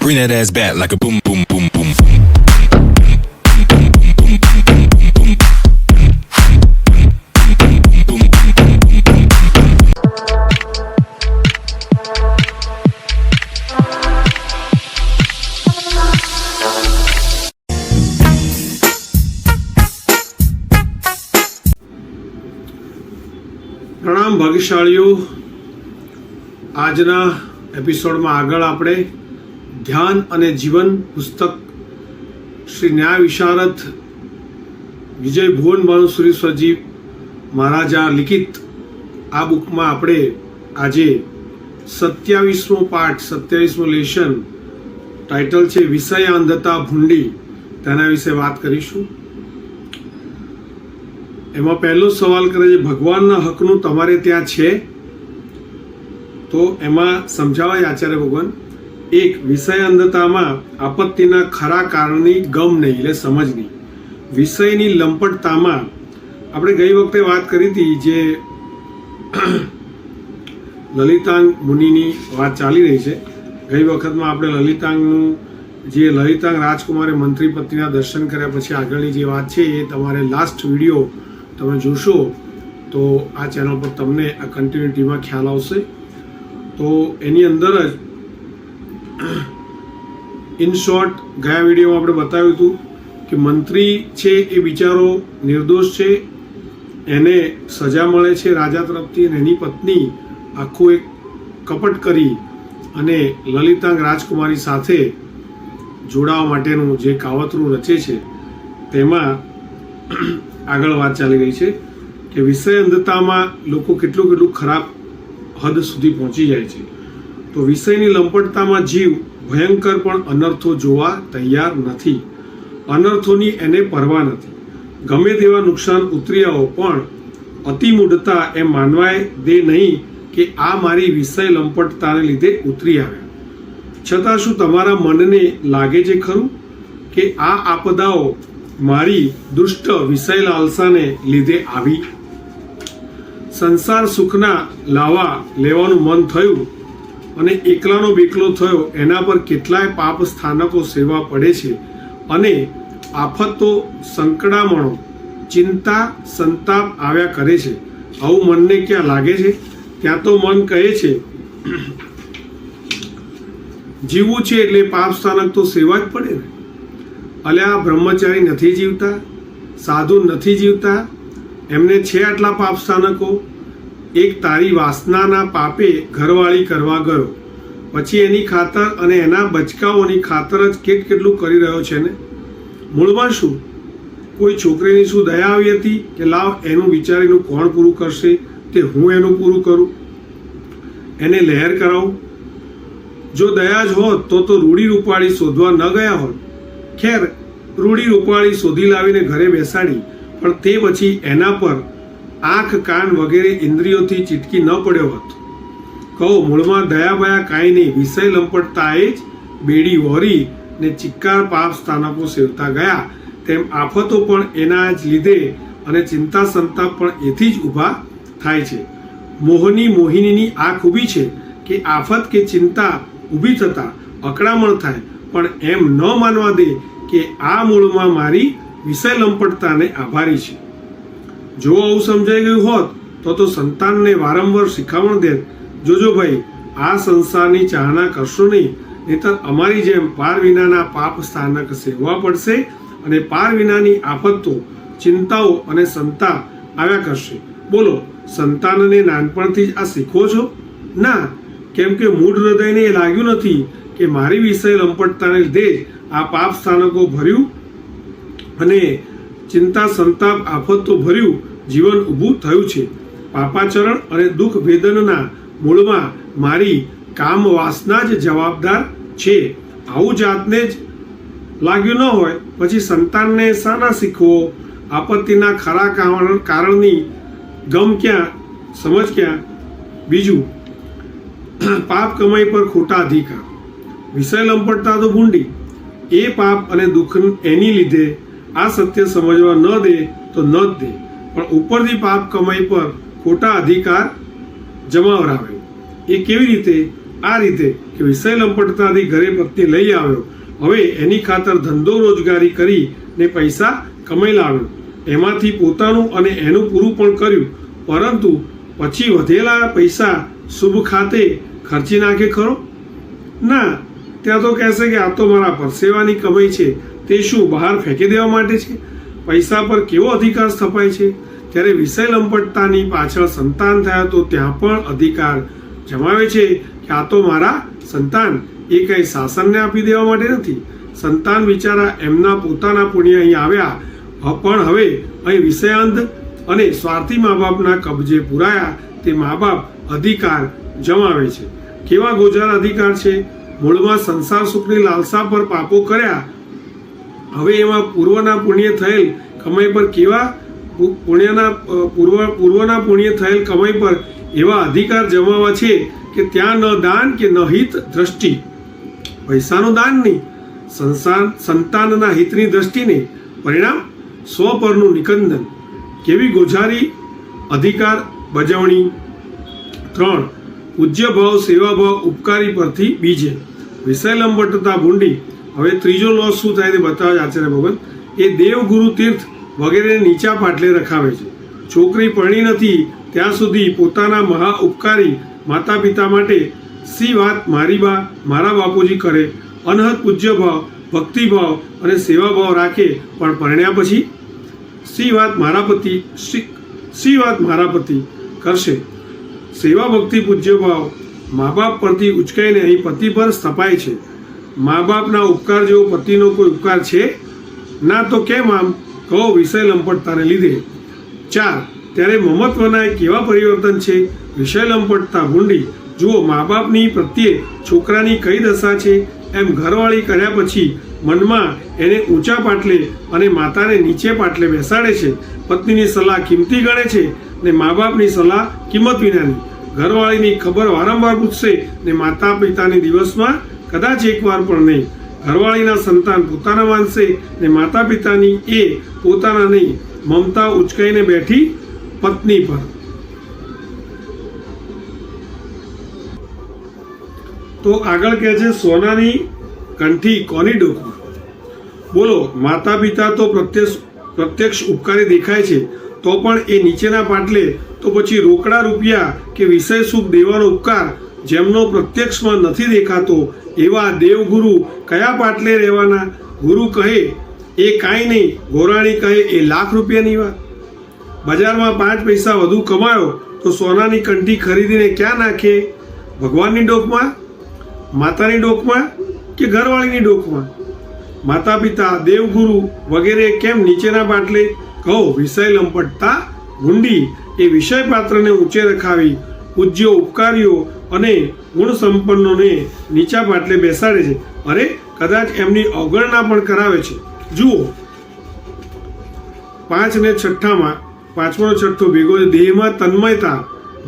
Bring that ass back like a boom, boom, boom, boom, boom. પ્રણામ ભાગ્યશાળીઓ, આજના એપિસોડમાં આગળ આપણે ધ્યાન અને જીવન પુસ્તક શ્રી ન્યાય વિશારદ વિજય ભુવન ભાનુસુરીશ્વરજી મહારાજા લિખિત આ બુકમાં આપણે આજે 27મો પાઠ 27મો લેશન ટાઇટલ છે વિષય અંધતા ભૂંડી, તેના વિશે વાત કરીશું. એમાં પહેલો સવાલ કરે છે, ભગવાનના હકનું તમારે ત્યાં છે? તો એમાં સમજાવાય આચાર્ય ભગવાન, એક, વિષય અંધતામાં આપત્તિના ખરા કારણની ગમ નહીં એટલે સમજ નહીં. વિષયની લંપટતામાં આપણે ગઈ વખતે વાત કરી હતી, જે લલિતાંગ મુનિની વાત ચાલી રહી છે. ગઈ વખતમાં આપણે લલિતાંગનું જે લલિતાંગ રાજકુમારે મંત્રી પત્નીના દર્શન કર્યા પછી આગળની જે વાત છે એ તમારે લાસ્ટ વિડીયો તમે જોશો તો આ ચેનલ પર તમને આ કન્ટિન્યુટીમાં ખ્યાલ આવશે. તો એની અંદર જ ઇન શોર્ટ ગયા વિડીયોમાં આપણે બતાવ્યું હતું કે મંત્રી છે એ બિચારો નિર્દોષ છે, એને સજા મળે છે રાજા તરફથી, અને એની પત્ની આખું એક કપટ કરી અને લલિતાંગ રાજકુમારી સાથે જોડાવા માટેનું જે કાવતરું રચે છે તેમાં આગળ વાત ચાલી રહી છે કે વિષય અંધતામાં લોકો કેટલું ખરાબ હદ સુધી પહોંચી જાય છે. તો વિષયની લંપટતામાં જીવ ભયંકર પણ અનર્થો જોવા તૈયાર નથી. અનર્થોની એને પરવા નથી. ગમે તેવા નુકસાન ઉતરી આવો પણ અતિમૂઢતા એમ માનવાય દે નહીં કે આ મારી વિષય લંપટતાને લીધે ઉતરી આવ્યા. છતાં શું તમારા મનને લાગે છે ખરું કે આ આપદાઓ મારી દુષ્ટ વિષય લાલસાને લીધે આવી? સંસાર સુખના લાવા લેવાનું મન થયું અને એકલાનો બેકલો થયો, એના પર કેટલાય પાપ સ્થાનકો સેવા પડે છે અને આફતો સંકડામણો ચિંતા સંતાપ આવ્યા કરે છે. આવું મનને ક્યાં લાગે છે? ત્યાં તો મન કહે છે જીવવું છે એટલે પાપ સ્થાનક તો સેવા જ પડે ને. અલ્યા બ્રહ્મચારી નથી જીવતા, સાધુ નથી જીવતા, એમને છે આટલા પાપ સ્થાનકો. એક તારી વાસનાના પાપે ઘરવાળી કરવા ગયો, પછી એની ખાતર અને એના બચકાઓની ખાતર જ કેટલું કરી રહ્યો છે ને. મૂળમાં શું, કોઈ છોકરીની શું દયા આવી હતી કે લાવ એનું વિચારીનું કોણ પૂરું કરશે, તે હું એનું પૂરું કરું, એને લહેર કરાવું? જો દયા જ હોત તો રૂડી રૂપાળી શોધવા ન ગયા હોત. ખેર, રૂડી રૂપાળી શોધી લાવીને ઘરે બેસાડી, પણ તે પછી એના પર આંખ કાન વગેરે ઇન્દ્રિયોથી ચીટકી ન પડ્યો હોત. કહો, મૂળમાં દયા બયા કાંઈ નહીં, વિષય લંપટતાએ જ બેડી વહોરી ને ચિક્કાર પાપ સ્થાનકો સેવતા ગયા. તેમ આફતો પણ એના જ લીધે અને ચિંતા સંતાપ પણ એથી જ ઊભા થાય છે. મોહિનીની આ ખૂબી છે કે આફત કે ચિંતા ઊભી થતા અકળામણ થાય, પણ એમ ન માનવા દે કે આ મૂળમાં મારી વિષય લંપટતાને આભારી છે. જો આવું સમજાઈ ગયું હોત તો સંતાનને વારંવાર શિખામણ દે, જોજો ભાઈ આ સંસારની ચાહના કરશો નહીં, નહીતર અમારી જેમ પાર વિનાના પાપ સ્થાનક સેવવા પડશે અને પાર વિનાની આફતો ચિંતાઓ અને સંતાપ આવ્યા કરશે. બોલો, સંતાનને નાનપણથી જ આ શીખવો છો? ના, કેમ કે મૂળ હૃદયને એ લાગ્યું નથી કે મારી વિષય લંપટતાને લીધે આ પાપ સ્થાનકો ભર્યું અને ચિંતા સંતાપ આફતો ભર્યું જીવન ઊભું થયું છે. પાપાચરણ અને દુઃખ વેદનના મૂળમાં મારી કામ વાસના જ જવાબદાર છે. આવું જાતને જ લાગ્યું ન હોય પછી સંતાનને શાના શીખવો? આપત્તિના ખરા કારણની ગમ ક્યાં, સમજ ક્યાં? બીજું, પાપ કમાઈ પર ખોટા અધિકાર. વિષય લંપટતા તો ભૂંડી, એ પાપ અને દુઃખ એની લીધે આ સત્ય સમજવા ન દે તો ન જ દે, પણ ઉપરથી પાપ કમાઈ પર ખોટા અધિકાર જમાવરાવે. એ કેવી રીતે? આ રીતે કે વિષય લંપટતાથી ઘરે પત્ની લઈ આવ્યો, હવે એની ખાતર ધંધો રોજગારી કરીને પૈસા કમાઈ લાવ્યો, એમાંથી પોતાનું અને એનું પૂરું પણ કર્યું, પરંતુ પછી વધેલા પૈસા શુભ ખાતે ખર્ચી નાખે ખરો? ના, ત્યાં તો કહેશે કે આ તો મારા પરસેવાની કમાઈ છે, તે શું બહાર ફેંકી દેવા માટે છે? પૈસા પર કેવો અધિકાર સ્થપાય છે? ત્યારે વિષય લંપટતાની પાછળ સંતાન થયા તો ત્યાં પણ અધિકાર જમાવે છે કે આ તો મારા સંતાન, એ કંઈ શાસનને આપી દેવા માટે નથી. સંતાન બિચારા એમના પોતાના પુણ્ય અહીં આવ્યા, પણ હવે અહીં વિષયાંધ અને સ્વાર્થી મા બાપના કબજે પુરાયા, તે મા બાપ અધિકાર જમાવે છે. કેવા ગોજાર અધિકાર છે? મૂળમાં સંસાર સુખની લાલસા પર પાપો કર્યા, હવે એમાં પૂર્વના પુણ્ય થયેલ કમાઈ પર કેવા પૂર્વના પુણ્ય થયેલ કમાઈ પર એવા અધિકાર જમાવવા છે કે ત્યાં ન દાન કે ન હિત દ્રષ્ટિ. પૈસાનું દાન નહીં, સંતાનના હિતની દ્રષ્ટિને, પરિણામ સ્વ પરનું નિકંદન. કેવી ગોઝારી અધિકાર બજાવણી. 3. પૂજ્ય ભાવ, સેવા ભાવ, ઉપકારી પરથી બીજે. વિષય લંપટતા ભૂંડી. હવે ત્રીજો લોસ શું થાય તે બતાવે આચાર્ય ભગવાન. એ દેવ, ગુરુ, તીર્થ વગેરે નીચા પાટલે રખાવે છે. છોકરી પરણી નથી ત્યાં સુધી પોતાના મહા ઉપકારી માતા પિતા માટે સી વાત મારી બા, મારા બાપુજી કરે, અનહદ પૂજ્ય ભાવ, ભક્તિભાવ અને સેવા ભાવ રાખે, પણ પરણ્યા પછી સી વાત મારા પતિ કરશે. સેવા, ભક્તિ, પૂજ્ય ભાવ મા બાપ પરથી ઉચકાઈને અહીં પતિ પર સ્થપાય છે. મા બાપના ઉપકાર જેવો પતિનો કોઈ ઉપકાર છે ના, તો કેમ આમ કહો વિષય લંપટતાને લીધે. 4. ત્યારે મમત્વના કેવા પરિવર્તન છે? વિષય લંપટતા ભૂંડી. જુઓ, મા બાપની પ્રત્યે છોકરાની કઈ દશા છે? એમ ઘરવાળી કર્યા પછી મનમાં એને ઊંચા પાટલે અને માતાને નીચે પાટલે બેસાડે છે. પત્નીની સલાહ કિંમતી ગણે છે ને મા બાપની સલાહ કિંમત વિનાની. ઘરવાળીની ખબર વારંવાર પૂછશે ને માતા પિતાની દિવસમાં કદાચ એકવાર પણ નહીં. ઘરવાળીના સંતાન પોતાના માનશે ને માતા પિતાની એ પોતાના નહીં. મમતા ઉચકાઈને બેઠી પત્ની પર. તો આગળ કહે છે, સોનાની કંઠી કોની ડોકમાં? બોલો, માતા પિતા તો પ્રત્યક્ષ ઉપકારી દેખાય છે, તો પણ એ નીચેના પાટલે, તો પછી રોકડા રૂપિયા કે વિષય સુખ દેવાનો ઉપકાર જેમનો પ્રત્યક્ષમાં નથી દેખાતો, એવા દેવગુરુ કયા પાટલે રહેવાના? ગુરુ કહે એ કાંઈ નહીં, ગોરાણી કહે એ લાખ રૂપિયાની વાત. બજારમાં 5 પૈસા વધુ કમાયો તો સોનાની કંઠી ખરીદીને ક્યાં નાખે? ભગવાનની ડોકમાં, માતાની ડોકમાં કે ઘરવાળીની ડોકમાં? માતા પિતા, દેવગુરુ વગેરે કેમ નીચેના પાટલે? કહો વિષય લંપટતા ભૂંડી. એ વિષય પાત્રને ઊંચે રખાવી પૂજ્યો, ઉપકારીઓ અને ગુણ સંપન્નોને નીચા પાટલે બેસાડે છે. અરે, કદાચ એમની અવગણના પણ કરાવે છે. જુઓ, 5 ને 6માં 5મો 6થો ભેગો છે. દેહમાં તન્મયતા,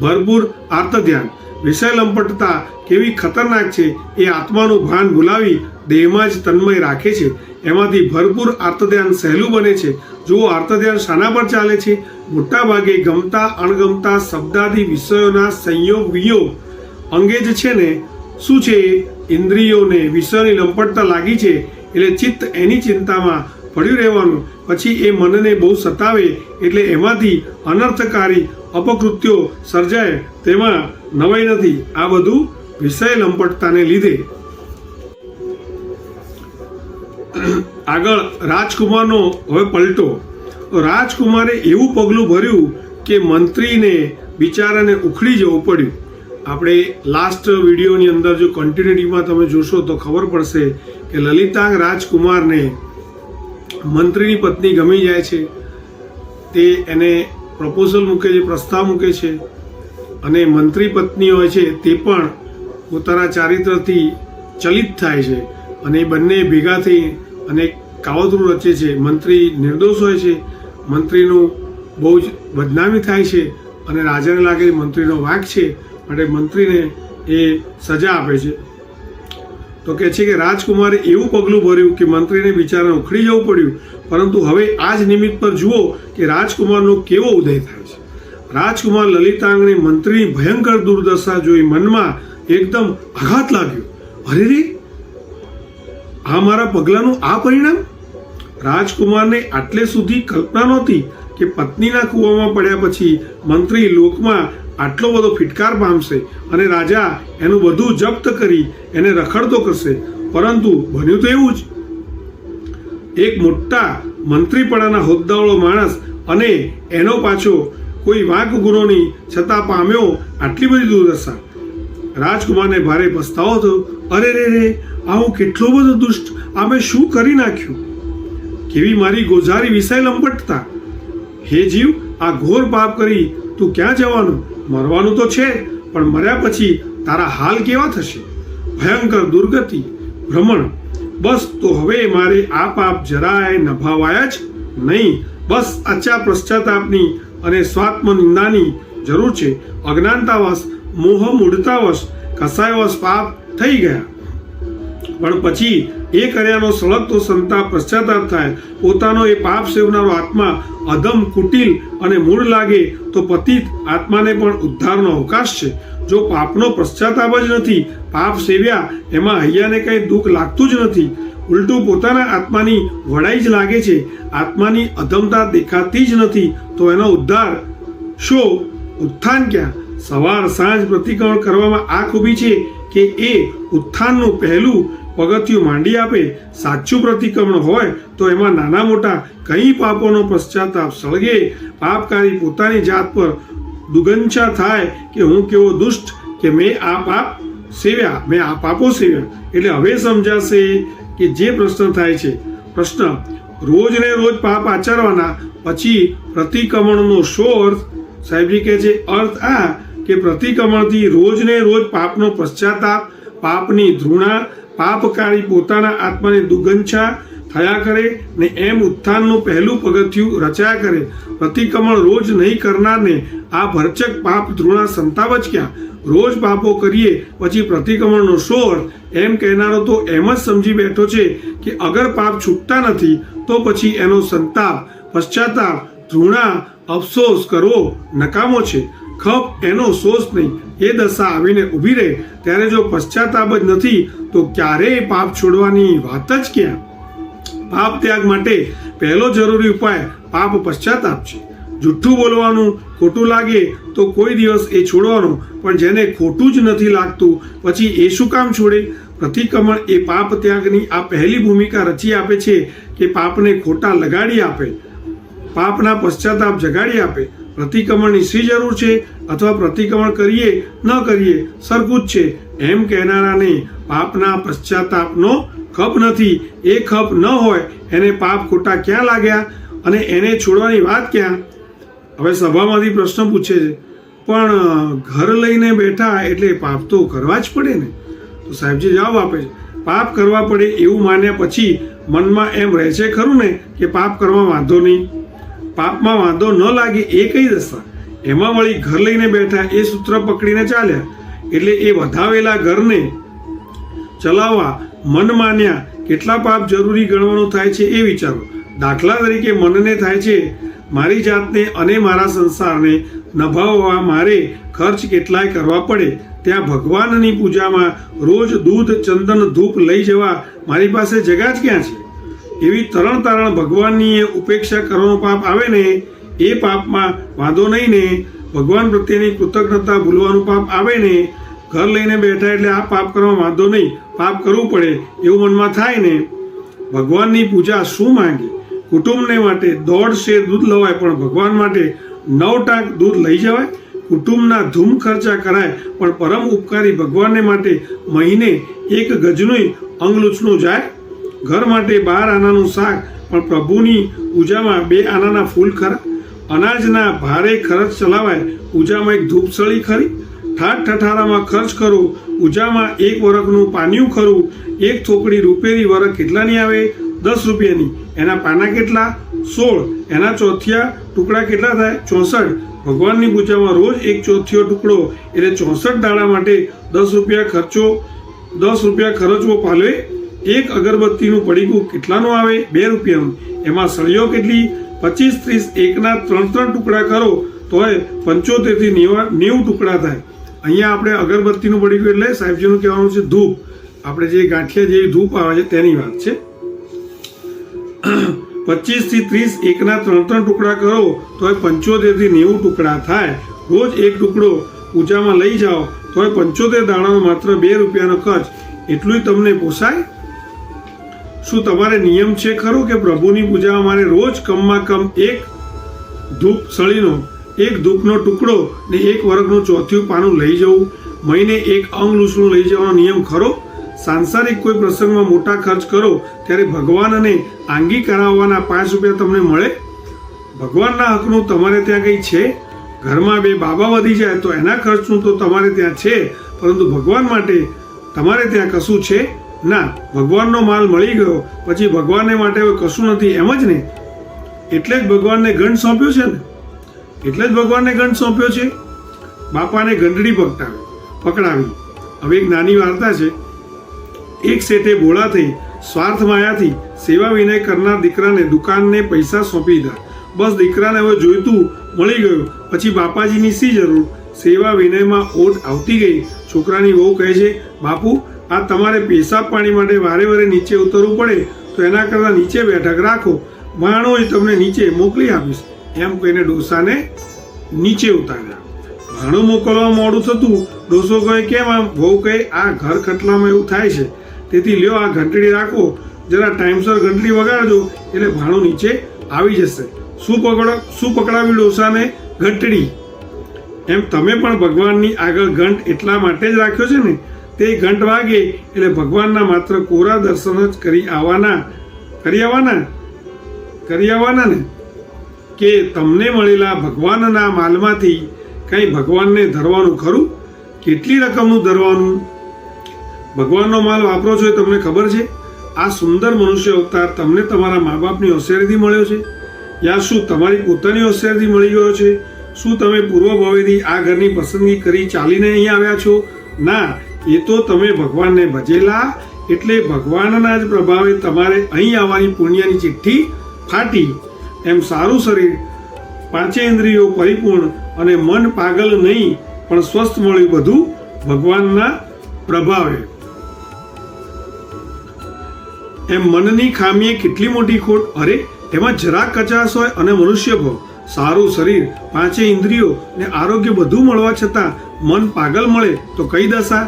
ભરપૂર આર્ત ધ્યાન. વિષય લંપટતા કેવી ખતરનાક છે! એ આત્માનું ભાન ભૂલાવી દેહમાં જ તન્મય રાખે છે. એમાંથી ભરપૂર આર્ત ધ્યાન સહેલું બને છે. જુઓ, આર્ત ધ્યાન શાના પર ચાલે છે? મોટા ભાગે ગમતા અણગમતા શબ્દાદી વિષયોના સંયોગ વિયોગ અંગે જ છે ને. શું છે? ઇન્દ્રિયોને વિષયોની લંપટતા લાગી છે એટલે ચિત્ત એની ચિંતામાં પડ્યું રહેવાનું. પછી એ મનને બહુ સતાવે એટલે એમાંથી અનર્થકારી અપકૃત્યો સર્જાય, તેમાં નવાઈ નથી. આ બધું વિષય લંપટતાને લીધે. આગળ રાજકુમારનો હવે પલટો. રાજકુમારે એવું પગલું ભર્યું કે મંત્રીને બિચારાને ઉખડી જવું પડ્યું. આપણે લાસ્ટ વિડીયોની અંદર જો કન્ટિન્યુટીમાં તમે જોશો તો ખબર પડશે કે લલિતાંગ રાજકુમારને મંત્રીની પત્ની ગમી જાય છે. તે એને પ્રપોઝલ મૂકે છે, પ્રસ્તાવ મૂકે છે, અને મંત્રી પત્ની હોય છે તે પણ પોતાના ચારિત્રથી ચલિત થાય છે અને બંને ભેગા થઈ અને કાવતરું રચે છે. મંત્રી નિર્દોષ હોય છે, મંત્રીનું બહુ જ બદનામી થાય છે અને રાજાને લાગે મંત્રીનો વાંક છે, માટે મંત્રીને એ સજા આપે છે. તો કહે છે કે રાજકુમારે એવું પગલું ભર્યું કે મંત્રીને બિચારાને ઉખડી જવું પડ્યું. પરંતુ હવે આ જ નિમિત્ત પર જુઓ કે રાજકુમારનો કેવો ઉદય થાય છે. રાજકુમાર લલિતાંગને મંત્રીની ભયંકર દુર્દશા જોઈ મનમાં એકદમ આઘાત લાગ્યો. અરે રે, આ મારા પગલાંનું આ પરિણામ! રાજકુમારને આટલે સુધી કલ્પના નહોતી કે પત્નીના કૂવામાં પડ્યા પછી મંત્રી લોકમાં આટલો બધો ફિટકાર પામશે અને રાજા એનું બધું જપ્ત કરી એને રખડતો કરશે. પરંતુ બન્યું તો એવું જ. એક મોટા મંત્રીપણાના હોદ્દાવાળો માણસ અને એનો પાછો કોઈ વાંક ગુનોની છતાં પામ્યો આટલી બધી દુર્દશા. રાજકુમારને ભારે પસ્તાવો થયો. અરે રે રે, આ હું કેટલો બધો દુષ્ટ, આ મેં શું કરી નાખ્યું! કેવી મારી ગોઝારી વિષય લંપટતા! હે જીવ, આ ઘોર પાપ કરી તું ક્યાં જવાનું? મરવાનું તો છે, પણ મર્યા પછી તારા હાલ કેવા થશે? ભયંકર દુર્ગતિ, ભ્રમણ. બસ તો હવે મારે આ પાપ જરાય નભાવાયા જ નહીં. બસ આચા પશ્ચાતાપની અને સ્વાત્મ નિંદાની જરૂર છે. અજ્ઞાનતાવશ, મોહ મૂઢતાવશ, કસાયવશ પાપ થઈ ગયા. પણ પછી એ કર્યાનો સળગતો સંતાપ પશ્ચાતાપ થાય. પોતાનો એ પાપ સેવનારો આત્મા અધમ, કુટિલ અને મૂળ લાગે તો પતિત આત્માને પણ ઉદ્ધારનો અવકાશ છે. જો પાપનો પશ્ચાતાપ જ નથી, પાપ સેવ્યા એમાં હૈયાને કંઈ દુઃખ લાગતું જ નથી, ઉલટું પોતાના આત્માની વડાઈ જ લાગે છે, આત્માની અધમતા દેખાતી જ નથી, તો એનો ઉદ્ધાર શો? ઉત્થાન ક્યાં? સવાર સાંજ પ્રતિક્રમણ કરવામાં આ ખૂબી છે કે એ ઉત્થાનનું પહેલું પગથિયું માંડી આપે. સાચું પ્રતિક્રમણ હોય તો એમાં નાના મોટા કઈ પાપોનો પશ્ચાતાપ સળગે. પાપકારી પોતાની જાત પર દુગંછા થાય કે હું કેવો દુષ્ટ કે મેં આ પાપ સેવ્યા, મેં આ પાપો સેવ્યા. એટલે હવે સમજાશે કે જે પ્રશ્ન થાય છે. પ્રશ્ન: રોજ ને રોજ પાપ આચરવાના પછી પ્રતિક્રમણનો શો અર્થ? સાહેબજી કહે છે, અર્થ આ કે પ્રતિક્રમણથી રોજ ને રોજ પાપનો પશ્ચાતાપ, પાપની ધૃણા, પાપકારી પોતાના આત્માની દુર્ગંછા થયા કરે ને એમ ઉત્થાનનું પહેલું પગથિયું રચાયા કરે. પ્રતિક્રમણ રોજ નહીં કરનારને આ ભરચક પાપ ધૃણા સંતાપ જ ક્યાં? રોજ પાપો કરીએ પછી પ્રતિક્રમણનો શો અર્થ? એમ કહેનારો તો એમ જ સમજી બેઠો છે કે અગર પાપ છૂટતા નથી તો પછી એનો સંતાપ, પશ્ચાતાપ, ધૃણા, અફસોસ કરવો નકામો છે. ખપ એનો સોસ નહીં. એ દશા આવીને ઊભી રહે ત્યારે જો પશ્ચાતાપ જ નથી તો ક્યારેય પાપ છોડવાની વાત જ ક્યાં? પાપ ત્યાગ માટે પહેલો જરૂરી ઉપાય પાપ પશ્ચાતાપ છે. જુઠ્ઠું બોલવાનું ખોટું લાગે તો કોઈ દિવસ એ છોડવાનો, પણ જેને ખોટું જ નથી લાગતું પછી એ શું કામ છોડે? પ્રતિક્રમણ એ પાપ ત્યાગની આ પહેલી ભૂમિકા રચી આપે છે કે પાપને ખોટા લગાડી આપે, પાપના પશ્ચાતાપ જગાડી આપે. પ્રતિક્રમણની શી જરૂર છે? અથવા પ્રતિક્રમણ કરીએ ન કરીએ સરખું જ છે એમ કહેનારાને પાપના પશ્ચાતાપનો ખપ નથી. એ ખપ ન હોય એને પાપ ખોટા ક્યાં લાગ્યા અને એને છોડવાની વાત ક્યાં? હવે સભામાંથી પ્રશ્ન પૂછે છે, પણ ઘર લઈને બેઠા એટલે પાપ તો કરવા જ પડે ને? તો સાહેબજી જવાબ આપે છે, પાપ કરવા પડે એવું માન્યા પછી મનમાં એમ રહે છે ખરું ને કે પાપ કરવા વાંધો નહીં? પાપમાં વાંધો ન લાગે એ કઈ દશા? એમાં વળી ઘર લઈને બેઠા એ સૂત્ર પકડીને ચાલ્યા. એટલે એ વધાવેલા ઘરને ચલાવવા મન માન્યા કેટલા પાપ જરૂરી ગણવાનું થાય છે એ વિચારો. દાખલા તરીકે મનને થાય છે મારી જાતને અને મારા સંસારને નભાવવા મારે ખર્ચ કેટલાય કરવા પડે. ત્યાં ભગવાનની પૂજામાં રોજ દૂધ, ચંદન, ધૂપ લઈ જવા મારી પાસે જગા જ ક્યાં છે? એવી તરણ તારણ ભગવાનની ઉપેક્ષા કરવાનો પાપ આવે ને એ પાપમાં વાંધો નહીં ને? ભગવાન પ્રત્યેની કૃતજ્ઞતા ભૂલવાનું પાપ આવે ને? ઘર લઈને બેઠા એટલે આ પાપ કરવા વાંધો નહીં, પાપ કરવું પડે એવું મનમાં થાય ને? ભગવાનની પૂજા શું માંગે? કુટુંબને માટે 1.5 શેર દૂધ લવાય, પણ ભગવાન માટે 9 ટાંક દૂધ લઈ જવાય? કુટુંબના ધૂમ ખર્ચા કરાય, પણ પરમ ઉપકારી ભગવાનને માટે મહિને 1 ગજનું અંગલૂછનું જાય? ઘર માટે 12 આનાનું શાક, પણ પ્રભુની પૂજામાં 2 આનાના ફૂલ ખરા? અનાજના ભારે ખર્ચ ચલાવાય, પૂજામાં 1 ધૂપસળી ખરી? ઠાઠ ઠઠારામાં ખર્ચ કરો, પૂજામાં 1 વરખનું પાનિયું ખરું? 1 થોકડી રૂપેરી વરખ કેટલાની આવે? 10 રૂપિયાની. એના પાના કેટલા? 16. એના ચોથિયા ટુકડા કેટલા થાય? 64. ભગવાનની પૂજામાં રોજ 1/4 ટુકડો એટલે 64 દાડા માટે 10 રૂપિયા ખર્ચવો પાલવે. 1 અગરબત્તીનું પડીકું કેટલાનું આવે? 2 રૂપિયાનું. એમાં સળીઓ કેટલી? 25, 30. એકના 3 ટુકડા કરો તોય 75 થી 90 ટુકડા થાય. અહીંયા આપણે અગરબત્તીનું પડીકું એટલે સાહેબજીનું કહેવાનું છે ધૂપ. આપણે જે ગાંઠિયા જેવી ધૂપ આવે છે તેની વાત છે. 25 થી 30 એકના 3 ટુકડા કરો તો 75 થી 90 ટુકડા થાય. રોજ એક ટુકડો પૂજામાં લઈ જાઓ તો 75 દાણાનો માત્ર 2 રૂપિયાનો ખર્ચ. એટલું તમને પોસાય? શું તમારે નિયમ છે ખરો કે પ્રભુની પૂજામાં મારે રોજ કમમાં કમ એક ધૂપ સળીનો, એક ધૂપનો ટુકડો ને એક વર્ગનું ચોથું પાનું લઈ જવું, મહિને એક અંગ લૂસણું લઈ જવાનો નિયમ ખરો? સાંસારિક કોઈ પ્રસંગમાં મોટા ખર્ચ કરો ત્યારે ભગવાનને આંગી કરાવવાના 5 રૂપિયા તમને મળે? ભગવાનના હકનું તમારે ત્યાં કંઈ છે? ઘરમાં 2 બાબા વધી જાય તો એના ખર્ચનું તો તમારે ત્યાં છે, પરંતુ ભગવાન માટે તમારે ત્યાં કશું છે ના. ભગવાનનો માલ મળી ગયો પછી ભગવાનને માટે હવે કશું નથી, એમ જ ને? એટલે જ ભગવાનને ગંઠ સોંપ્યો છે ને. એટલે જ ભગવાનને ગંઠ સોંપ્યો છે. બાપાને ઘંટડી પકડાવી. હવે એક નાની વાર્તા છે. એક શેઠે ભોળા થઈ સ્વાર્થ માયાથી સેવા વિનય કરનાર દીકરાને દુકાનને પૈસા સોંપી દીધા. બસ દીકરાને હવે જોઈતું મળી ગયું પછી બાપાજીની શી જરૂર? સેવા વિનયમાં ઓટ આવતી ગઈ. છોકરાની વહુ કહે છે, બાપુ આ તમારે પેશાબ પાણી માટે વારે વારે નીચે ઉતરવું પડે તો એના કરતાં નીચે બેઠક રાખો, માણો જ તમને નીચે મોકલી આપીશ. એમ કહીને ડોસાને નીચે ઉતાર્યા. ભાણું મોકલવા મોડું થતું. ડોસો કહે, કેમ આમ? વહુ કહે, આ ઘર ખટલામાં એવું થાય છે, તેથી લ્યો આ ઘંટડી રાખો, જરા ટાઈમસર ઘંટડી વગાડજો એટલે ભાણું નીચે આવી જશે. શું પકડાવ્યું ડોસાને? ઘંટડી. એમ તમે પણ ભગવાનની આગળ ઘંટ એટલા માટે જ રાખ્યો છે ને, તે ઘંટ વાગે એટલે ભગવાનના માત્ર કોરા દર્શન જ કરી આવવાના ને, કે તમને મળેલા ભગવાનના માલમાંથી કંઈ ભગવાનને ધરવાનું ખરું? કેટલી રકમનું ધરવાનું? ભગવાનનો માલ વાપરો છો એ તમને ખબર છે? આ સુંદર મનુષ્ય અવતાર તમને તમારા મા બાપની હોશિયારીથી મળ્યો છે યા શું તમારી પોતાની હોશિયારીથી મળી ગયો છે? શું તમે પૂર્વભાવેથી આ ઘરની પસંદગી કરી ચાલીને અહીંયા આવ્યા છો? ના, એ તો તમે ભગવાનને ભજેલા એટલે ભગવાનના જ પ્રભાવે તમારે અહીં આવવાની પુણ્યની ચિઠ્ઠી ફાટી. એમ સારું શરીર, 5 ઇન્દ્રિયો પરિપૂર્ણ અને મન પાગલ નહીં પણ સ્વસ્થ મળ્યું, બધું ભગવાનના પ્રભાવે. એમ મનની ખામીએ કેટલી મોટી ખોટ! અરે એમાં જરાક કચાશ હોય અને મનુષ્ય ભાવ, સારું શરીર, 5 ઇન્દ્રિયો ને આરોગ્ય બધું મળવા છતાં મન પાગલ મળે તો કઈ દશા?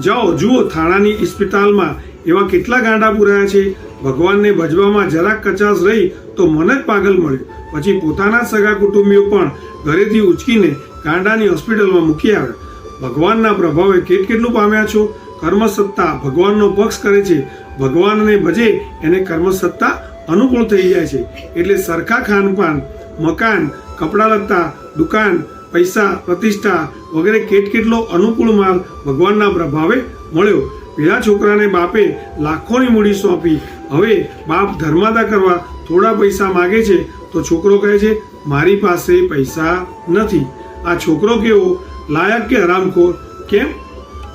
જાઓ જુઓ, થાણાની ઇસ્પિતાલમાં એવા કેટલા ગાંડા પુરાયા છે. ભગવાનને ભજવામાં જરાક કચાશ રહી તો મન જ પાગલ મળ્યું, પછી પોતાના સગા કુટુંબીઓ પણ ઘરેથી ઉચકીને ગાંડાની હોસ્પિટલમાં મૂકી આવ્યા. ભગવાનના પ્રભાવે કેટલું પામ્યા છો? કર્મસત્તા ભગવાનનો પક્ષ કરે છે. ભગવાનને ભજે એને કર્મસત્તા અનુકૂળ થઈ જાય છે. એટલે સરખા ખાનપાન, મકાન, કપડાં લત્તા, દુકાન, પૈસા, પ્રતિષ્ઠા વગેરે કેટલો અનુકૂળ માલ ભગવાનના પ્રભાવે મળ્યો. પેલા છોકરાને બાપે લાખોની મૂડી સોંપી. હવે બાપ ધર્માદા કરવા થોડા પૈસા માગે છે તો છોકરો કહે છે, મારી પાસે પૈસા નથી. આ છોકરો કેવો, લાયક કે હરામખોર? કેમ?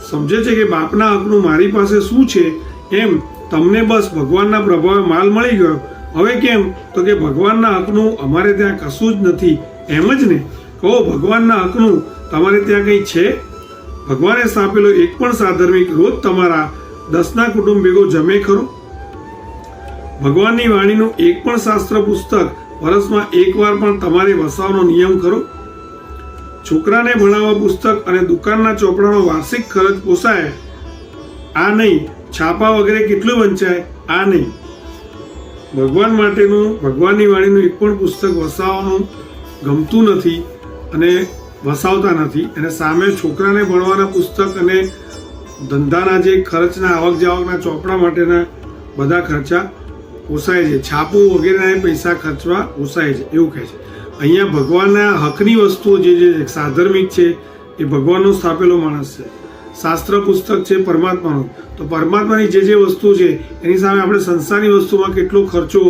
સમજે છે કે બાપના હકનું મારી પાસે શું છે? એમ તમને બસ ભગવાનના પ્રભાવે માલ મળી ગયો. હવે કેમ? તો કે ભગવાનના હકનું અમારે ત્યાં કશું જ નથી, એમ જ ને? કહો, ભગવાનના હકનું તમારે ત્યાં કંઈ છે? ભગવાને સ્થાપેલો એક પણ સાધર્મિક રોજ તમારા 10ના કુટુંબ ભેગો જમે ખરો? ભગવાનની વાણીનું એક પણ શાસ્ત્ર પુસ્તક વર્ષમાં એકવાર પણ તમારે વસાવવાનો નિયમ ખરો? છોકરાને ભણાવવા પુસ્તક અને દુકાનના ચોપડાનો વાર્ષિક ખર્ચ પોસાય આ નહીં, છાપા વગેરે કેટલું વંચાય આ નહીં. ભગવાન માટેનું, ભગવાનની વાણીનું એક પણ પુસ્તક વસાવવાનું ગમતું નથી અને વસાવતા નથી. અને સામે છોકરાને ભણવાના પુસ્તક અને ધંધાના જે ખર્ચના, આવક જાવકના ચોપડા માટેના બધા ખર્ચા પોસાય છે, છાપું વગેરેના પૈસા ખર્ચવા પોસાય છે, એવું કહે છે. અહીંયા ભગવાનના હકની વસ્તુઓ જે સાધર્મિક છે એ ભગવાનનો સ્થાપેલો માણસ છે. શાસ્ત્ર પુસ્તક છે પરમાત્માનો, તો પરમાત્માની જે વસ્તુ છે એની સામે આપણે સંસારની વસ્તુમાં કેટલો ખર્ચો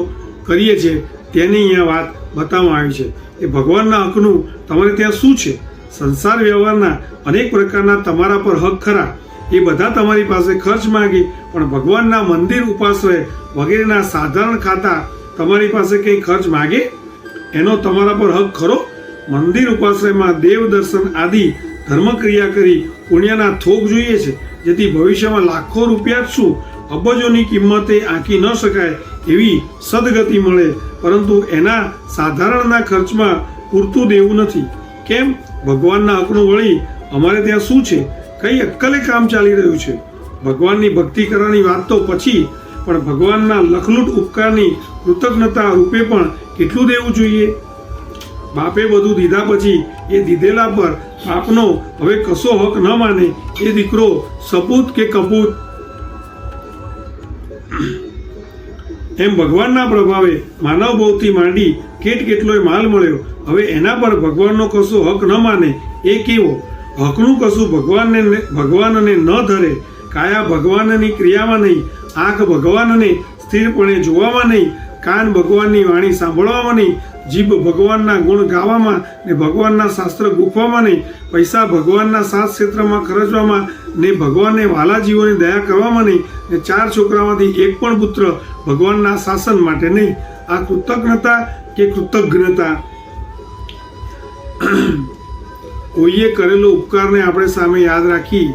કરીએ છીએ તેની અહીંયા વાત બતાવવામાં આવી છે. એ ભગવાનના હકનું તમારે ત્યાં શું છે? સંસાર વ્યવહારના અનેક પ્રકારના તમારા પર હક ખરા, એ બધા તમારી પાસે ખર્ચ માંગે, પણ ભગવાનના મંદિર, ઉપાશ્રય વગેરેના સાધારણ ખાતા તમારી પાસે કંઈ ખર્ચ માગે? એનો તમારા પર હક ખરો? મંદિર ઉપાશ્રયમાં દેવ દર્શન આદિ ધર્મક્રિયા કરી પુણ્યના થોક જોઈએ છે, જેથી ભવિષ્યમાં લાખો રૂપિયા જ શું અબજોની કિંમતે આંકી ન શકાય એવી સદગતિ મળે, પરંતુ એના સાધારણના ખર્ચમાં પૂરતું દેવું નથી. કેમ? ભગવાનના હકનું વળી અમારે ત્યાં શું છે? કઈ અક્કલે કામ ચાલી રહ્યું છે? ભગવાનની ભક્તિ કરવાની વાત તો પછી, પણ ભગવાનના લખલૂટ ઉપકારની કૃતજ્ઞતા રૂપે પણ કેટલું દેવું જોઈએ? બાપે બધું દીધા પછી એ દીધેલા પર બાપનો હવે કશો હક ન માને એ દીકરો સપૂત કે કપૂત? એમ ભગવાનના પ્રભાવે માનવ ભાવથી માંડી કેટલોય માલ મળ્યો, હવે એના પર ભગવાનનો કશો હક ન માને એ કેવો? હકનું કશું ભગવાનને ન ધરે, કાયા ભગવાનની ક્રિયામાં નહીં, આંખ ભગવાનને સ્થિરપણે જોવામાં નહીં, કાન ભગવાનની વાણી સાંભળવામાં નહીં, જીભ ભગવાનના ગુણ ગાવામાં ને ભગવાનના શાસ્ત્ર ગૂંથવામાં નહીં, પૈસા ભગવાનના સાત ક્ષેત્રમાં ખર્ચવામાં ને ભગવાનને વાલા જીવોની દયા કરવામાં નહીં, ને 4 છોકરામાંથી એક પણ પુત્ર ભગવાનના શાસન માટે નહીં. આ કૃતજ્ઞતા કે કૃતજ્ઞતા? કોઈએ કરેલો ઉપકારને આપણે સામે યાદ રાખી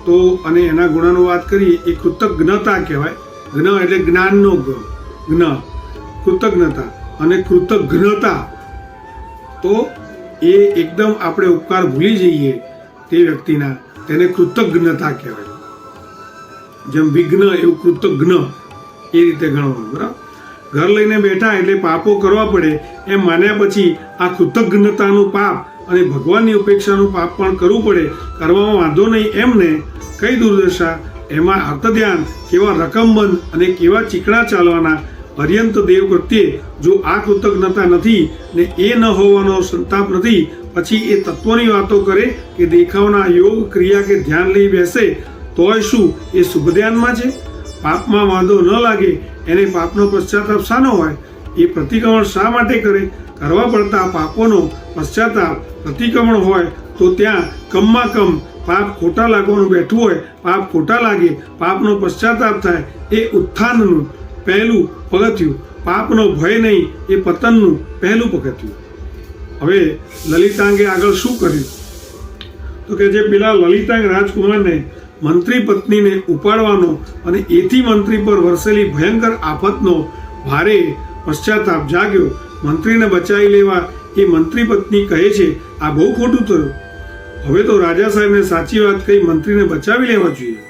તો અને એના ગુણોની વાત કરીએ એ કૃતજ્ઞતા કહેવાય. જ્ઞ એટલે જ્ઞાનનો જ્ઞ, કૃતજ્ઞતા. અને કૃતજ્ઞતા તો એ એકદમ આપણે ઉપકાર ભૂલી જઈએ તે વ્યક્તિના, તેને કૃતજ્ઞતા કહેવાય. જેમ વિઘ્ન એવું કૃતજ્ઞ એ રીતે ગણવાનું. બરાબર? ઘર લઈને બેઠા એટલે પાપો કરવા પડે એમ માન્યા પછી આ કૃતજ્ઞતાનું પાપ અને ભગવાનની ઉપેક્ષાનું પાપ પણ કરવું પડે, કરવામાં વાંધો નહીં એમને કઈ દુર્દશા? એમાં અર્થધ્યાન કેવા રકમબંધ અને કેવા ચીકણા ચાલવાના! અર્યંત દેવ પ્રત્યે જો આ કૃતજ્ઞતા નથી ને એ ન હોવાનો સંતાપ નથી, પછી એ તત્વની વાતો કરે કે દેખાવના યોગ ક્રિયા કે ધ્યાન લઈ બેસે તોય શું એ શુભ ધ્યાનમાં છે? પાપમાં વાંધો ન લાગે એને પાપનો પશ્ચાતાપ શાનો હોય? એ પ્રતિક્રમણ શા માટે કરે? કરવા પડતા પાપોનો પશ્ચાતાપ પ્રતિક્રમણ હોય તો ત્યાં કમમાં કમ પાપ ખોટા લાગવાનું બેઠું હોય, પાપ ખોટા લાગે, પાપનો પશ્ચાતાપ થાય, એ ઉત્થાનનું પહેલું પગથિયું. પાપનો ભય નહીં એ પતનનું પહેલું પગથિયું. હવે લલિતાંગે આગળ શું કર્યું? તો કે જે પેલા લલિતાંગ રાજકુમારને મંત્રી પત્નીને ઉપાડવાનો અને એથી મંત્રી પર વરસેલી ભયંકર આફતનો ભારે પશ્ચાતાપ જાગ્યો. મંત્રીને બચાવી લેવા એ મંત્રી પત્ની કહે છે, આ બહુ ખોટું થયું. હવે તો રાજા સાહેબને સાચી વાત કહી મંત્રીને બચાવી લેવા જોઈએ.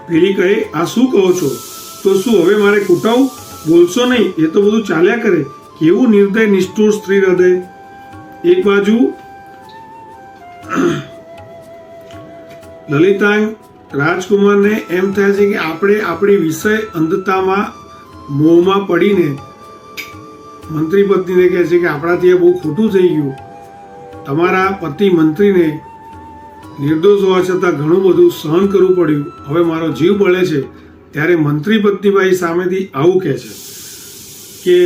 પેલી કહે, આ શું કહો છો? તો શું હવે મારે કૂટાવું? બોલશો નહીં, એ તો બધું ચાલ્યા કરે. કેવું નિર્દય નિષ્ઠુર સ્ત્રી હૃદય! એક બાજુ લલિતાંગ રાજકુમારને એમ થાય છે કે આપણે આપણી વિષય અંધતામાં મોહમાં પડીને મંત્રી પત્નીને કહે છે કે આપણાથી બહુ ખોટું થઈ ગયું. તમારા પતિ મંત્રીને નિર્દોષ હોવા છતાં ઘણું બધું સહન કરવું પડ્યું, હવે મારો જીવ બળે છે. ત્યારે મંત્રી પત્નીભાઈ સામેથી આવું કહે છે કે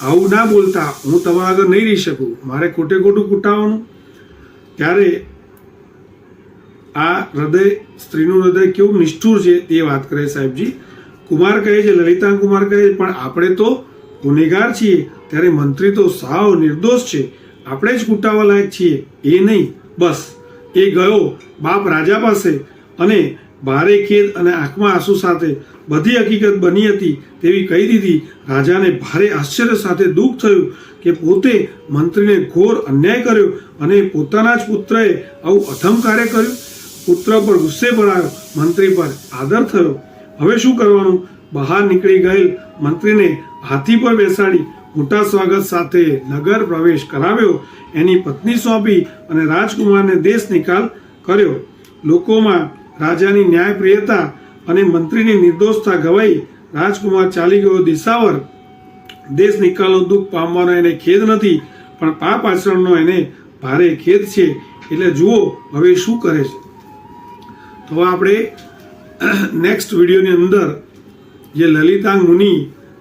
આવું ના બોલતા, હું તમારા આગળ નહીં રહી શકું, મારે ખોટે ખોટું કૂટાવાનું. ત્યારે આ હૃદય, સ્ત્રીનું હૃદય કેવું નિષ્ઠુર છે તે વાત કરે સાહેબજી. કુમાર કહે છે, લલિતા કુમાર કહે છે, પણ આપણે તો ગુનેગાર છીએ, ત્યારે મંત્રી તો સાવ નિર્દોષ છે, આપણે જ કૂટાવા લાયક છીએ એ નહીં. બસ એ ગયો બાપ રાજા પાસે અને ભારે ખેદ અને આંખમાં આંસુ સાથે બધી હકીકત બની હતી તેવી કહી દીધી. રાજાને ભારે આશ્ચર્ય સાથે દુઃખ થયું કે પોતે મંત્રીને ઘોર અન્યાય કર્યો અને પોતાના જ પુત્રએ આવું અધમ કાર્ય કર્યું. પુત્ર પર ગુસ્સે ભરાયો, મંત્રી પર આદર થયો. હવે શું કરવાનું? બહાર નીકળી ગયેલ મંત્રીને હાથી પર બેસાડી મોટા સ્વાગત સાથે નગર પ્રવેશ કરાવ્યો, એની પત્ની સોંપી અને રાજકુમારને દેશ નિકાલ કર્યો. લોકોમાં રાજાની ન્યાયપ્રિયતા અને મંત્રીની નિર્દોષતા ગવાઈ રાજકુમાર ચાલી ગયો દિશાવર. દેશ નિકાલનું દુઃખ પામવાનો એને ખેદ નથી, પણ પાપ આચરણનો એને ભારે ખેદ છે. એટલે જુઓ હવે શું કરે છે. તો આપણે નેક્સ્ટ વિડીયોની અંદર જે લલિતાંગ મુનિ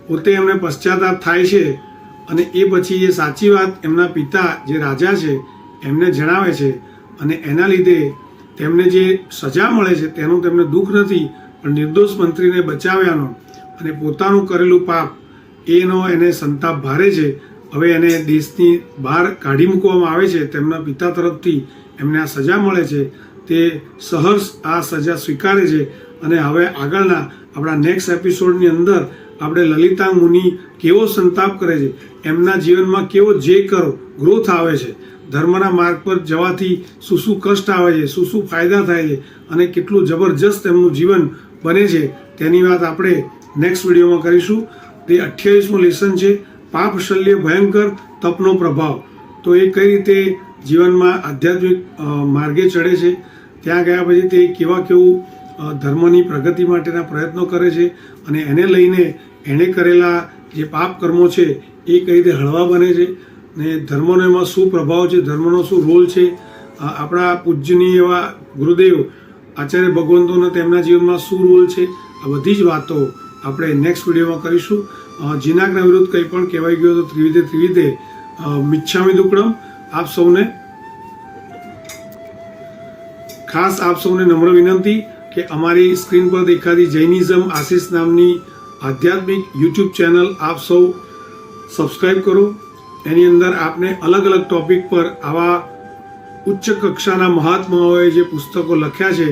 પોતે એમને પશ્ચાતાપ થાય છે અને એ પછી એ સાચી વાત એમના પિતા જે રાજા છે એમને જણાવે છે અને એના લીધે તેમને જે સજા મળે છે તેનું તેમને દુઃખ નથી, પણ નિર્દોષ મંત્રીને બચાવ્યાનો અને પોતાનું કરેલું પાપ એનો એને સંતાપ ભારે છે. હવે એને દેશની બહાર કાઢી મૂકવામાં આવે છે, તેમના પિતા તરફથી એમને આ સજા મળે છે, તે સહર્ષ આ સજા સ્વીકારે છે. અને હવે આગળના આપણા નેક્સ્ટ એપિસોડની અંદર આપણે લલિતા મુનિ કેવો સંતાપ કરે છે, એમના જીવનમાં કેવો જે કરો ગ્રોથ આવે છે, ધર્મના માર્ગ પર જવાથી શું શું કષ્ટ આવે છે, શું શું ફાયદા થાય છે અને કેટલું જબરજસ્ત એમનું જીવન બને છે, તેની વાત આપણે નેક્સ્ટ વિડીયોમાં કરીશું. તે 28મું લેસન છે, પાપ શલ્ય ભયંકર તપનો પ્રભાવ. તો એ કઈ રીતે જીવનમાં આધ્યાત્મિક માર્ગે ચડે છે, ત્યાં ગયા પછી તે કેવું ધર્મની પ્રગતિ માટેના પ્રયત્નો કરે છે અને એને લઈને એણે કરેલા જે પાપ કર્મો છે એ કઈ રીતે હળવા બને છે ને ધર્મનો એમાં શું પ્રભાવ છે, ધર્મનો શું રોલ છે. આપણા પૂજ્યનીય એવા ગુરુદેવ આચાર્ય ભગવંતોનો તેમના જીવનમાં શું રોલ છે, આ બધી જ વાતો આપણે નેક્સ્ટ વિડીયોમાં કરીશું. જીનાગના વિરુદ્ધ કંઈ પણ કહેવાઈ ગયો તો ત્રિવિધે મિચ્છામિ દુક્કડમ. આપ સૌને ખાસ આપ સૌને નમ્ર વિનંતી કે અમારી સ્ક્રીન પર દેખાતી જૈનિઝમ આશીષ નામની આધ્યાત્મિક યુટ્યુબ ચેનલ આપ સૌ સબસ્ક્રાઈબ કરો. એની અંદર આપને અલગ અલગ ટોપિક પર આવા ઉચ્ચ કક્ષાના મહાત્માઓએ જે પુસ્તકો લખ્યા છે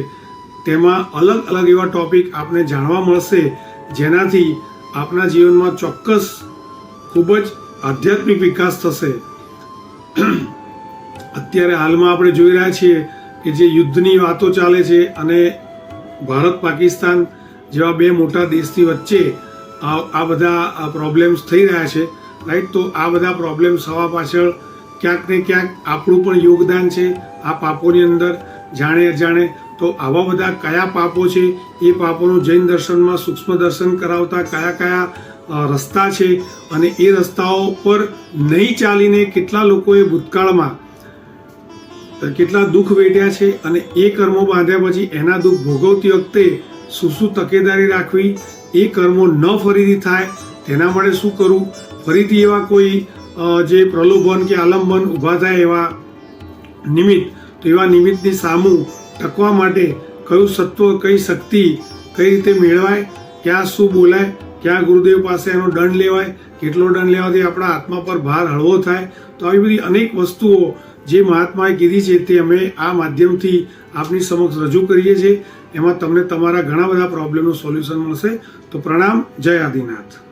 તેમાં અલગ અલગ એવા ટોપિક આપને જાણવા મળશે, જેનાથી આપના જીવનમાં ચોક્કસ ખૂબ જ આધ્યાત્મિક વિકાસ થશે. અત્યારે હાલમાં આપણે જોઈ રહ્યા છીએ કે જે યુદ્ધની વાતો ચાલે છે અને ભારત પાકિસ્તાન જેવા બે મોટા દેશની વચ્ચે આ બધા પ્રોબ્લેમ્સ થઈ રહ્યા છે, રાઈટ. તો આ બધા પ્રોબ્લેમ્સ થવા પાછળ ક્યાંક ને ક્યાંક આપણું પણ યોગદાન છે આ પાપોની અંદર, જાણે અજાણે. તો આવા બધા કયા પાપો છે, એ પાપોનું જૈન દર્શનમાં સૂક્ષ્મ દર્શન કરાવતા કયા રસ્તા છે અને એ રસ્તાઓ પર નહીં ચાલીને કેટલા લોકોએ ભૂતકાળમાં કેટલા દુઃખ વેઠ્યા છે અને એ કર્મો બાંધ્યા પછી એના દુઃખ ભોગવતી વખતે શું તકેદારી રાખવી, એ કર્મો ન ફરીથી થાય તેના માટે શું કરવું, ફરીથી એવા કોઈ જે પ્રલોભન કે આલંબન ઊભા થાય એવા નિમિત્ત, તો એવા નિમિત્તની સામું ટકવા માટે કયું સત્વ, કઈ શક્તિ કઈ રીતે મેળવાય, ક્યાં શું બોલાય, ક્યાં ગુરુદેવ પાસે એનો દંડ લેવાય, કેટલો દંડ લેવાથી આપણા આત્મા પર ભાર હળવો થાય. તો આવી બધી અનેક વસ્તુઓ જે મહાત્માએ કીધી છે તે અમે આ માધ્યમથી આપની સમક્ષ રજૂ કરીએ છીએ. એમાં તમને તમારા ઘણા બધા પ્રોબ્લેમનું સોલ્યુશન મળશે. તો પ્રણામ, જય આદિનાથ.